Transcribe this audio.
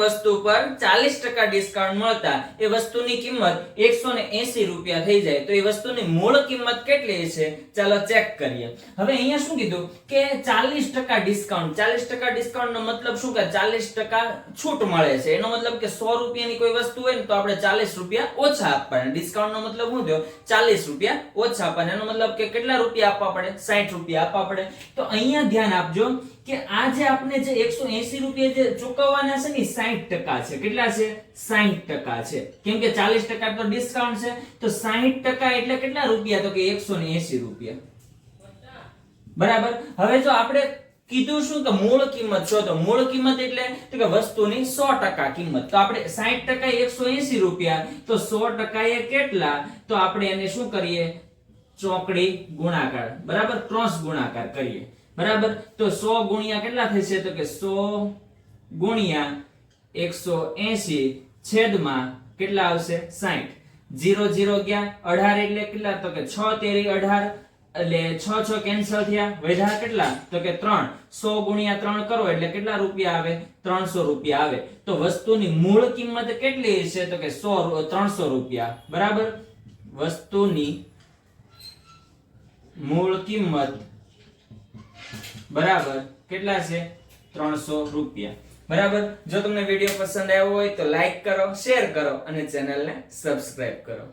વસ્તુ પર 40% ડિસ્કાઉન્ટ મળતા એ વસ્તુની કિંમત 180 રૂપિયા થઈ જાય તો એ વસ્તુની મૂળ કિંમત કેટલી છે ચાલો ચેક કરીએ। હવે અહીંયા શું કીધું કે 40% ડિસ્કાઉન્ટ 40% ડિસ્કાઉન્ટ નો મતલબ શું કે 40% છૂટ મળે છે એનો મતલબ કે 100 રૂપિયાની કોઈ વસ્તુ હોય ને તો આપણે 40 રૂપિયા ઓછા આપવાના। ડિસ્કાઉન્ટ નો મતલબ શું થયો 40 રૂપિયા ઓછા આપવાના એનો મતલબ કે કેટલા રૂપિયા આપવા પડે 60 રૂપિયા આપવા પડે। તો અહીંયા ધ્યાન આપજો કે આ જે આપણે જે 180 રૂપિયા જે ચૂકવવાના છે ને 60% છે કેટલા છે 60% છે કેમ કે 40% તો ડિસ્કાઉન્ટ છે તો 60% એટલે કેટલા રૂપિયા તો કે 180 રૂપિયા બરાબર। હવે જો આપણે કીધું શું તો મૂળ કિંમત શોધો મૂળ કિંમત એટલે તો કે વસ્તુની 100% કિંમત તો આપણે 60% 180 રૂપિયા તો 100% એ કેટલા તો આપણે એને શું કરીએ ચોકડી ગુણાકાર બરાબર ક્રોસ ગુણાકાર કરીએ બરાબર તો 100 ગુણ્યા કેટલા થશે તો કે 100 ગુણ્યા 180 છેદમાં કેટલા આવશે 60 0 0 ગયા 18 એટલે કેટલા તો કે 6 તેરી 18 એટલે 6 6 કેન્સલ થયા વધ્યા કેટલા તો કે 3 100 ગુણ્યા 3 કરો એટલે કેટલા રૂપિયા આવે 300 રૂપિયા આવે તો વસ્તુની મૂળ કિંમત કેટલી છે તો કે 300 રૂપિયા બરાબર વસ્તુની મૂળ કિંમત બરાબર કેટલા છે 300 રૂપિયા બરાબર। જો તમને વિડીયો પસંદ આવ્યો હોય તો લાઈક કરો શેર કરો અને ચેનલને સબસ્ક્રાઇબ કરો।